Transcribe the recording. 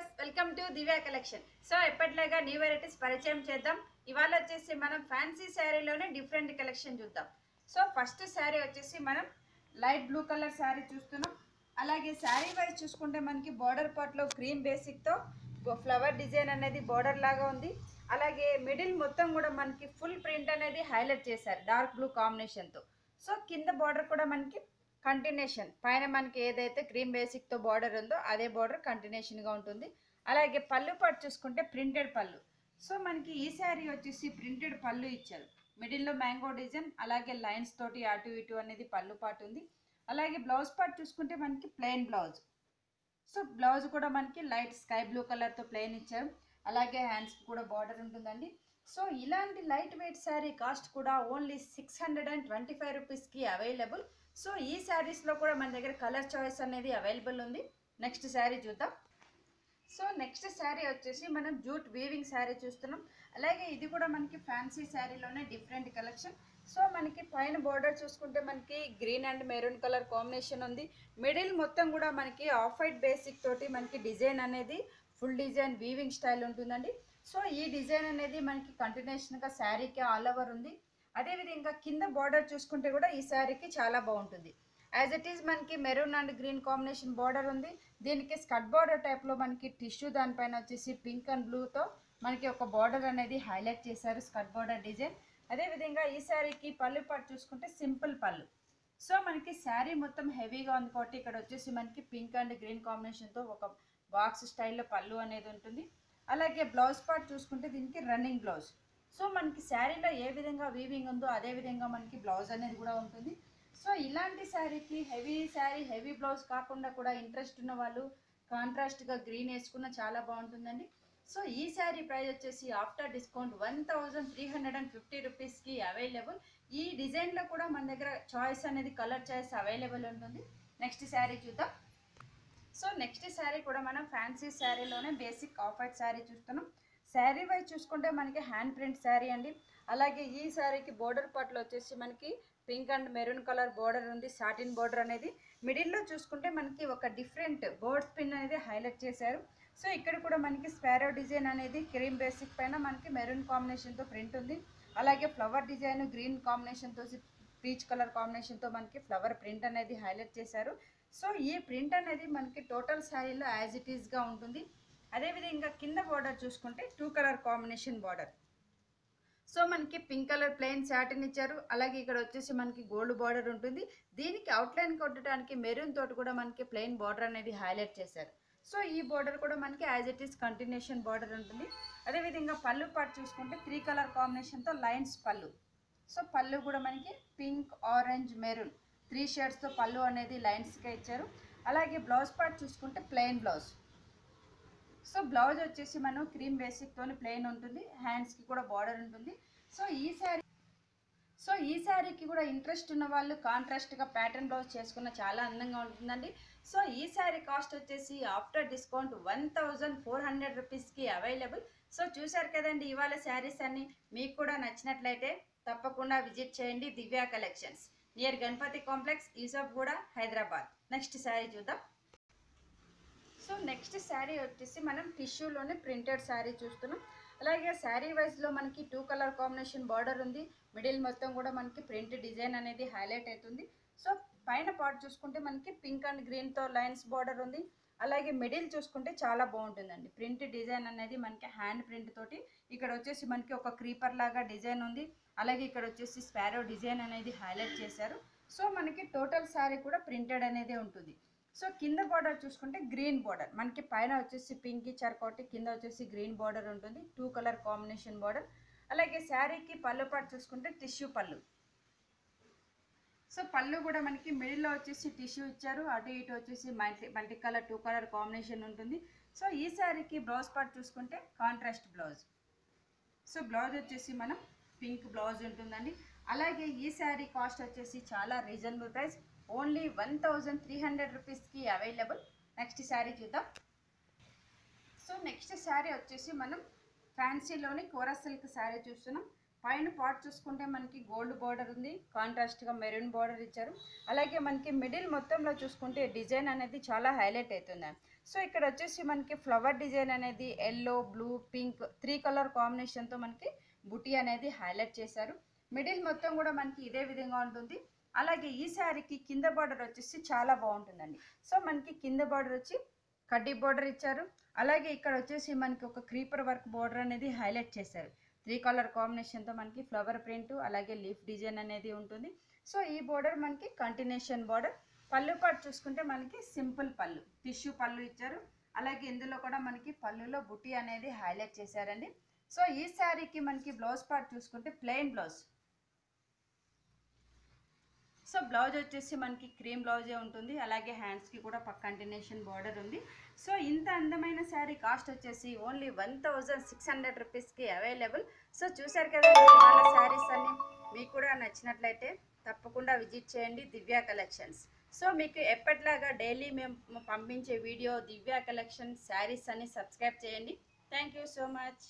Viewers welcome to Divya collection. So ఎప్పటిలాగా new varieties పరిచయం చేద్దాం. ఇవాళ వచ్చేసి మనం ఫ్యాన్సీ శారీలోనే డిఫరెంట్ కలెక్షన్ చూద్దాం. సో ఫస్ట్ శారీ వచ్చేసి మనం లైట్ బ్లూ కలర్ శారీ చూస్తున్నాం. అలాగే శారీ వైజ్ చూసుకుంటే మనకి బార్డర్ పార్ట్లో క్రీమ్ బేసిక్తో ఫ్లవర్ డిజైన్ అనేది బార్డర్ లాగా ఉంది. అలాగే మిడిల్ మొత్తం కూడా మనకి ఫుల్ ప్రింట్ అనేది హైలైట్ చేశారు డార్క్ బ్లూ కాంబినేషన్తో. సో కింద బార్డర్ కూడా మనకి కంటిన్యూషన్ పైన మనకి ఏదైతే క్రీమ్ బేసిక్తో బార్డర్ ఉందో అదే బార్డర్ కంటిన్యూషన్గా ఉంటుంది. అలాగే పళ్ళు పాటు చూసుకుంటే ప్రింటెడ్ పళ్ళు. సో మనకి ఈ శారీ వచ్చేసి ప్రింటెడ్ పళ్ళు ఇచ్చారు. మిడిల్లో మ్యాంగో డిజైన్ అలాగే లైన్స్ తోటి అటు ఇటు అనేది పళ్ళు పాటు ఉంది. అలాగే బ్లౌజ్ పార్ట్ చూసుకుంటే మనకి ప్లెయిన్ బ్లౌజ్. సో బ్లౌజ్ కూడా మనకి లైట్ స్కై బ్లూ కలర్తో ప్లెయిన్ ఇచ్చారు. అలాగే హ్యాండ్స్కి కూడా బార్డర్ ఉంటుందండి. సో ఇలాంటి లైట్ వెయిట్ శారీ కాస్ట్ కూడా ఓన్లీ 625 రూపీస్కి అవైలబుల్. సో ఈ శారీస్లో కూడా మన దగ్గర కలర్ చాయిస్ అనేది అవైలబుల్ ఉంది. నెక్స్ట్ శారీ చూద్దాం. సో నెక్స్ట్ శారీ వచ్చేసి మనం జూట్ వీవింగ్ శారీ చూస్తున్నాం. అలాగే ఇది కూడా మనకి ఫ్యాన్సీ శారీలోనే డిఫరెంట్ కలెక్షన్. సో మనకి పైన బోర్డర్ చూసుకుంటే మనకి green and maroon colour combination ఉంది. మిడిల్ మొత్తం కూడా మనకి ఆఫ్ వైట్ బేసిక్ తోటి మనకి డిజైన్ అనేది ఫుల్ డిజైన్ వీవింగ్ స్టైల్ ఉంటుందండి. సో ఈ డిజైన్ అనేది మనకి కంటిన్యూషన్గా శారీకి ఆల్ ఓవర్ ఉంది. అదేవిధంగా కింద బార్డర్ చూసుకుంటే కూడా ఈ శారీకి చాలా బాగుంటుంది. యాజ్ ఇట్ ఈజ్ మనకి maroon and green combination border ఉంది. దీనికి స్కర్ట్ బార్డర్ టైప్లో మనకి టిష్యూ దానిపైన వచ్చేసి పింక్ అండ్ బ్లూతో మనకి ఒక బార్డర్ అనేది హైలైట్ చేశారు స్కర్ట్ బార్డర్ డిజైన్. అదేవిధంగా ఈ శారీకి పళ్ళు పాటు చూసుకుంటే సింపుల్ పళ్ళు. సో మనకి శారీ మొత్తం హెవీగా ఉంది కాబట్టి ఇక్కడ వచ్చేసి మనకి పింక్ అండ్ గ్రీన్ కాంబినేషన్తో ఒక బాక్స్ స్టైల్లో పళ్ళు అనేది ఉంటుంది. అలాగే బ్లౌజ్ పార్ట్ చూసుకుంటే దీనికి రన్నింగ్ బ్లౌజ్. సో మనకి శారీలో ఏ విధంగా వీవింగ్ ఉందో అదే విధంగా మనకి బ్లౌజ్ అనేది కూడా ఉంటుంది. సో ఇలాంటి శారీకి హెవీ బ్లౌజ్ కాకుండా కూడా ఇంట్రెస్ట్ ఉన్న వాళ్ళు కాంట్రాస్ట్గా గ్రీన్ వేసుకున్న చాలా బాగుంటుందండి. సో ఈ శారీ ప్రైస్ వచ్చేసి ఆఫ్టర్ డిస్కౌంట్ 1350 రూపీస్కి అవైలబుల్. ఈ డిజైన్లో కూడా మన దగ్గర చాయిస్ అనేది కలర్ చాయిస్ అవైలబుల్ ఉంటుంది. నెక్స్ట్ శారీ చూద్దాం. సో నెక్స్ట్ శారీ కూడా మనం ఫ్యాన్సీ శారీలోనే బేసిక్ ఆఫ్ వైట్ శారీ చూస్తున్నాం. శారీ వైజ్ చూసుకుంటే మనకి హ్యాండ్ ప్రింట్ శారీ అండి. అలాగే ఈ శారీకి బోర్డర్ పార్ట్లో వచ్చేసి మనకి pink and maroon colour border ఉంది. సాటిన్ బోర్డర్ అనేది మిడిల్లో చూసుకుంటే మనకి ఒక డిఫరెంట్ బోర్డ్ స్పిన్ అనేది హైలైట్ చేశారు. సో ఇక్కడ కూడా మనకి స్పారో డిజైన్ అనేది క్రీమ్ బేసిక్ పైన మనకి మెరూన్ కాంబినేషన్తో ప్రింట్ ఉంది. అలాగే ఫ్లవర్ డిజైన్ గ్రీన్ కాంబినేషన్తో పీచ్ కలర్ కాంబినేషన్తో మనకి ఫ్లవర్ ప్రింట్ అనేది హైలైట్ చేశారు. సో ఈ ప్రింట్ అనేది మనకి టోటల్ శారీలో యాజ్ ఇట్ ఈస్గా ఉంటుంది. అదేవిధంగా కింద బార్డర్ చూసుకుంటే 2 కలర్ కాంబినేషన్ బార్డర్. సో మనకి పింక్ కలర్ ప్లెయిన్ సాటిన్ ఇచ్చారు. అలాగే ఇక్కడ వచ్చేసి మనకి గోల్డ్ బార్డర్ ఉంటుంది. దీనికి అవుట్లైన్ కొట్టడానికి మెరూన్ తోటి కూడా మనకి ప్లెయిన్ బార్డర్ అనేది హైలైట్ చేశారు. సో ఈ బార్డర్ కూడా మనకి as it is continuation border ఉంటుంది. అదేవిధంగా పళ్ళు పార్ట్ చూసుకుంటే 3 కలర్ కాంబినేషన్తో లైన్స్ పళ్ళు. సో పళ్ళు కూడా మనకి పింక్ ఆరెంజ్ మెరూన్ 3 షేడ్స్తో పళ్ళు అనేది లైన్స్గా ఇచ్చారు. అలాగే బ్లౌజ్ పార్ట్ చూసుకుంటే ప్లెయిన్ బ్లౌజ్. సో బ్లౌజ్ వచ్చేసి మనం క్రీమ్ బేసిక్తోని ప్లెయిన్ ఉంటుంది. హ్యాండ్స్కి కూడా బార్డర్ ఉంటుంది. సో ఈ శారీకి కూడా ఇంట్రెస్ట్ ఉన్న వాళ్ళు కాంట్రాస్ట్గా ప్యాటర్న్ బ్లౌజ్ చేసుకున్న చాలా అందంగా ఉంటుందండి. సో ఈ శారీ కాస్ట్ వచ్చేసి ఆఫ్టర్ డిస్కౌంట్ 1400 రూపీస్కి అవైలబుల్. సో చూశారు కదండి ఇవాళ శారీస్ అన్ని. మీకు కూడా నచ్చినట్లయితే తప్పకుండా విజిట్ చేయండి Divya collections, near Ganapathi complex, Yousufguda, Hyderabad. Next sari చూద్దాం. సో నెక్స్ట్ శారీ వచ్చేసి మనం టిష్యూలోనే ప్రింటెడ్ శారీ చూస్తున్నాం. అలాగే శారీ వైజ్లో మనకి 2 కలర్ కాంబినేషన్ బార్డర్ ఉంది. మిడిల్ మొత్తం కూడా మనకి ప్రింట్ డిజైన్ అనేది హైలైట్ అవుతుంది. సో పైన పార్ట్ చూసుకుంటే మనకి పింక్ అండ్ గ్రీన్తో లైన్స్ బార్డర్ ఉంది. అలాగే మిడిల్ చూసుకుంటే చాలా బాగుంటుందండి. ప్రింట్ డిజైన్ అనేది మనకి హ్యాండ్ ప్రింట్ తోటి ఇక్కడ వచ్చేసి మనకి ఒక క్రీపర్ లాగా డిజైన్ ఉంది. అలాగే ఇక్కడ వచ్చేసి స్పారో డిజైన్ అనేది హైలైట్ చేశారు. సో మనకి టోటల్ శారీ కూడా ప్రింటెడ్ అనేది ఉంటుంది. సో కింద బార్డర్ చూసుకుంటే గ్రీన్ బార్డర్, మనకి పైన వచ్చేసి పింక్ ఇచ్చారు కాబట్టి కింద వచ్చేసి గ్రీన్ బార్డర్ ఉంటుంది. 2 కలర్ కాంబినేషన్ బార్డర్. అలాగే శారీకి పళ్ళు పాటు చూసుకుంటే టిష్యూ పళ్ళు. సో పళ్ళు కూడా మనకి మిడిల్లో వచ్చేసి టిష్యూ ఇచ్చారు. అటు ఇటు వచ్చేసి మల్టీ కలర్ 2 కలర్ కాంబినేషన్ ఉంటుంది. సో ఈ శారీకి బ్లౌజ్ పార్ట్ చూసుకుంటే కాంట్రాస్ట్ బ్లౌజ్. సో బ్లౌజ్ వచ్చేసి మనం పింక్ బ్లౌజ్ ఉంటుందండి. అలాగే ఈ శారీ కాస్ట్ వచ్చేసి చాలా రీజనబుల్ ప్రైస్, ఓన్లీ 1300 రూపీస్కి అవైలబుల్. నెక్స్ట్ శారీ చూద్దాం. సో నెక్స్ట్ శారీ వచ్చేసి మనం ఫ్యాన్సీలోని కోరా సిల్క్ శారీ చూస్తున్నాం. పైన పార్ట్ చూసుకుంటే మనకి గోల్డ్ బార్డర్ ఉంది. కాంట్రాస్ట్గా మెరూన్ బార్డర్ ఇచ్చారు. అలాగే మనకి మిడిల్ మొత్తంలో చూసుకుంటే డిజైన్ అనేది చాలా హైలైట్ అవుతుంది. సో ఇక్కడ వచ్చేసి మనకి ఫ్లవర్ డిజైన్ అనేది ఎల్లో బ్లూ పింక్ 3 కలర్ కాంబినేషన్తో మనకి బుటీ అనేది హైలైట్ చేశారు. మిడిల్ మొత్తం కూడా మనకి ఇదే విధంగా ఉంటుంది. అలాగే ఈ శారీకి కింద బార్డర్ వచ్చేసి చాలా బాగుంటుందండి. సో మనకి కింద బార్డర్ వచ్చి కడ్డీ బార్డర్ ఇచ్చారు. అలాగే ఇక్కడ వచ్చేసి మనకి ఒక క్రీపర్ వర్క్ బార్డర్ అనేది హైలైట్ చేశారు. 3 కలర్ కాంబినేషన్తో మనకి ఫ్లవర్ ప్రింట్ అలాగే లీఫ్ డిజైన్ అనేది ఉంటుంది. సో ఈ బార్డర్ మనకి కంటిన్యూషన్ బార్డర్. పళ్ళు పాటు చూసుకుంటే మనకి సింపుల్ పళ్ళు, టిష్యూ పళ్ళు ఇచ్చారు. అలాగే ఇందులో కూడా మనకి పళ్ళులో బుటీ అనేది హైలైట్ చేశారండి. సో ఈ శారీకి మనకి బ్లౌజ్ పార్ట్ చూసుకుంటే ప్లెయిన్ బ్లౌజ్. సో బ్లౌజ్ వచ్చేసి మనకి క్రీమ్ బ్లౌజే ఉంటుంది. అలాగే హ్యాండ్స్కి కూడా కంటిన్యూషన్ బార్డర్ ఉంది. సో ఇంత అందమైన శారీ కాస్ట్ వచ్చేసి ఓన్లీ 1600 రూపీస్కి అవైలబుల్. సో చూసారు కదా వాళ్ళ శారీస్ అన్ని. మీకు కూడా నచ్చినట్లయితే తప్పకుండా విజిట్ చేయండి దివ్య కలెక్షన్స్. సో మీకు ఎప్పటిలాగా డైలీ మేము పంపించే వీడియో దివ్య కలెక్షన్ శారీస్ అని సబ్స్క్రైబ్ చేయండి. Thank you so much.